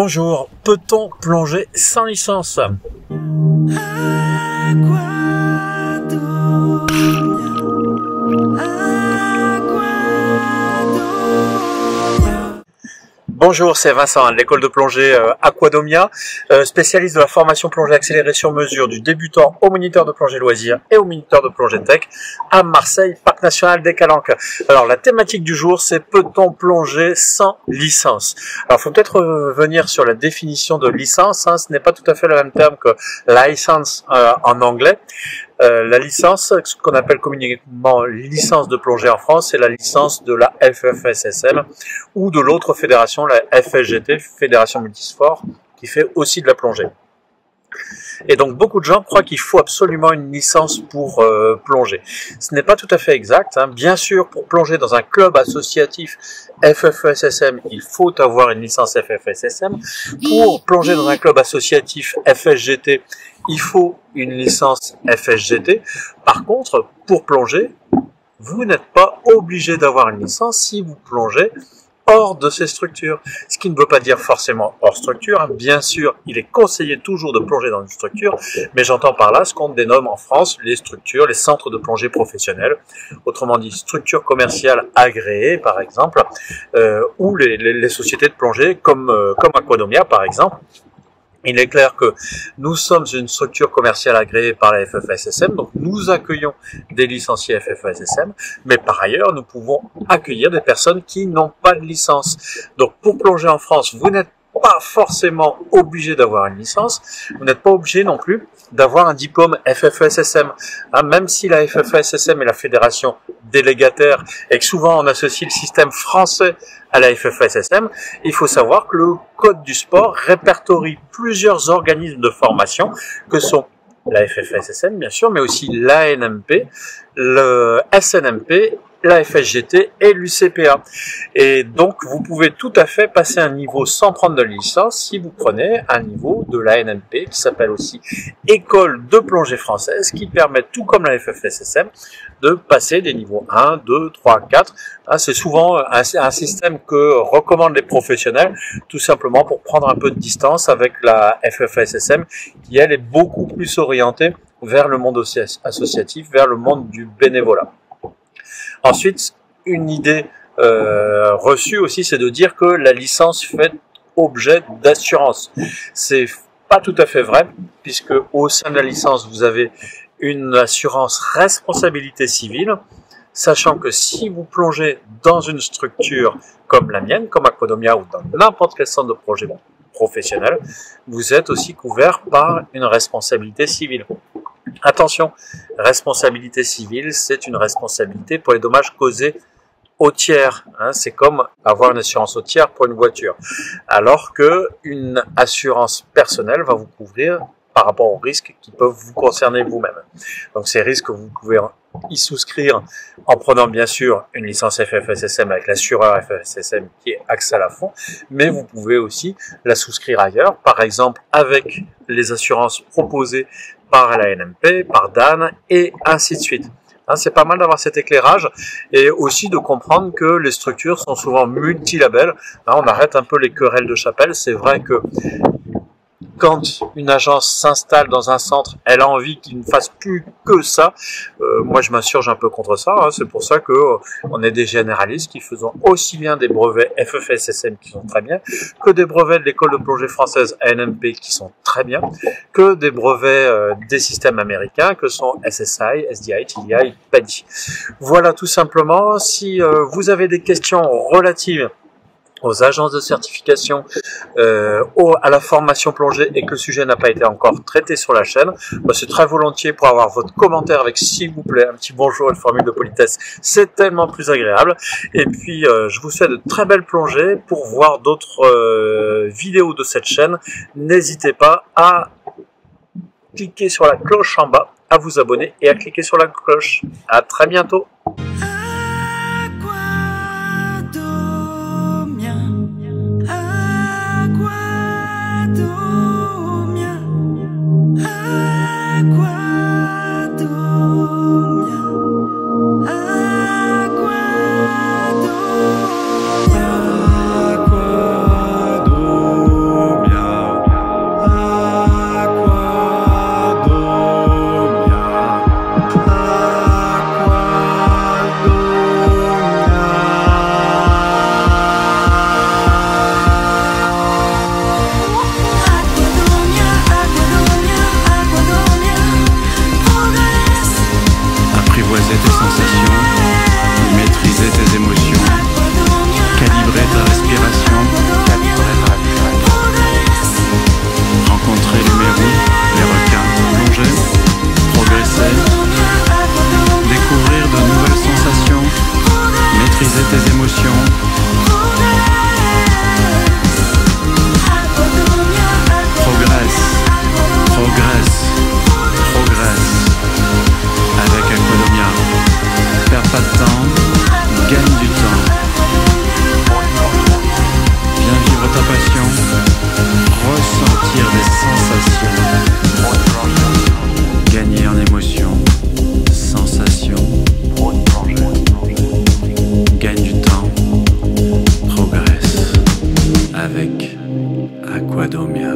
Bonjour, peut-on plonger sans licence? Bonjour, c'est Vincent de l'école de plongée Aquadomia, spécialiste de la formation plongée accélérée sur mesure du débutant au moniteur de plongée loisirs et au moniteur de plongée tech à Marseille, Parc National des Calanques. Alors la thématique du jour, c'est peut-on plonger sans licence? Alors il faut peut-être revenir sur la définition de licence, ce n'est pas tout à fait le même terme que license en anglais. La licence, ce qu'on appelle communément licence de plongée en France, c'est la licence de la FFSSM ou de l'autre fédération, la FSGT, Fédération Multisport, qui fait aussi de la plongée. Et donc beaucoup de gens croient qu'il faut absolument une licence pour plonger. Ce n'est pas tout à fait exact. Bien sûr, pour plonger dans un club associatif FFSSM, il faut avoir une licence FFSSM. Pour plonger dans un club associatif FSGT, il faut une licence FSGT. Par contre, pour plonger, vous n'êtes pas obligé d'avoir une licence si vous plongez hors de ces structures. Ce qui ne veut pas dire forcément hors structure. Bien sûr, il est conseillé toujours de plonger dans une structure, mais j'entends par là ce qu'on dénomme en France les structures, les centres de plongée professionnels, autrement dit structures commerciales agréées par exemple, ou les sociétés de plongée comme Aquadomia par exemple. Il est clair que nous sommes une structure commerciale agréée par la FFSSM, donc nous accueillons des licenciés FFSSM, mais par ailleurs, nous pouvons accueillir des personnes qui n'ont pas de licence. Donc pour plonger en France, vous n'êtes pas forcément obligé d'avoir une licence, vous n'êtes pas obligé non plus d'avoir un diplôme FFSSM. Même si la FFSSM est la fédération délégataire et que souvent on associe le système français à la FFSSM, il faut savoir que le Code du sport répertorie plusieurs organismes de formation que sont la FFSSM bien sûr, mais aussi l'ANMP, le SNMP, la FSGT et l'UCPA. Et donc, vous pouvez tout à fait passer un niveau sans prendre de licence si vous prenez un niveau de l'ANMP qui s'appelle aussi École de plongée française qui permet, tout comme la FFSSM, de passer des niveaux 1, 2, 3, 4. C'est souvent un système que recommandent les professionnels, tout simplement pour prendre un peu de distance avec la FFSSM qui, elle, est beaucoup plus orientée vers le monde associatif, vers le monde du bénévolat. Ensuite, une idée reçue aussi, c'est de dire que la licence fait objet d'assurance. C'est pas tout à fait vrai, puisque au sein de la licence, vous avez une assurance responsabilité civile, sachant que si vous plongez dans une structure comme la mienne, comme Aquadomia ou dans n'importe quel centre de projet professionnel, vous êtes aussi couvert par une responsabilité civile. Attention, responsabilité civile, c'est une responsabilité pour les dommages causés au tiers. C'est comme avoir une assurance au tiers pour une voiture. Alors que une assurance personnelle va vous couvrir par rapport aux risques qui peuvent vous concerner vous-même. Donc ces risques, vous pouvez y souscrire en prenant bien sûr une licence FFSSM avec l'assureur FFSSM qui est AXA Lafond, mais vous pouvez aussi la souscrire ailleurs, par exemple avec les assurances proposées par la NMP, par Dan, et ainsi de suite. C'est pas mal d'avoir cet éclairage et aussi de comprendre que les structures sont souvent multilabels. On arrête un peu les querelles de chapelle. C'est vrai que quand une agence s'installe dans un centre, elle a envie qu'il ne fasse plus que ça. Moi, je m'insurge un peu contre ça. C'est pour ça que on est des généralistes qui faisons aussi bien des brevets FFSSM qui sont très bien, que des brevets de l'école de plongée française ANMP qui sont très bien, que des brevets des systèmes américains que sont SSI, SDI, TDI, PADI. Voilà tout simplement. Si vous avez des questions relatives aux agences de certification, à la formation plongée et que le sujet n'a pas été encore traité sur la chaîne, c'est très volontiers pour avoir votre commentaire avec s'il vous plaît un petit bonjour et une formule de politesse, c'est tellement plus agréable. Et puis je vous souhaite de très belles plongées. Pour voir d'autres vidéos de cette chaîne, n'hésitez pas à cliquer sur la cloche en bas, à vous abonner et à cliquer sur la cloche. À très bientôt. Aquadomia.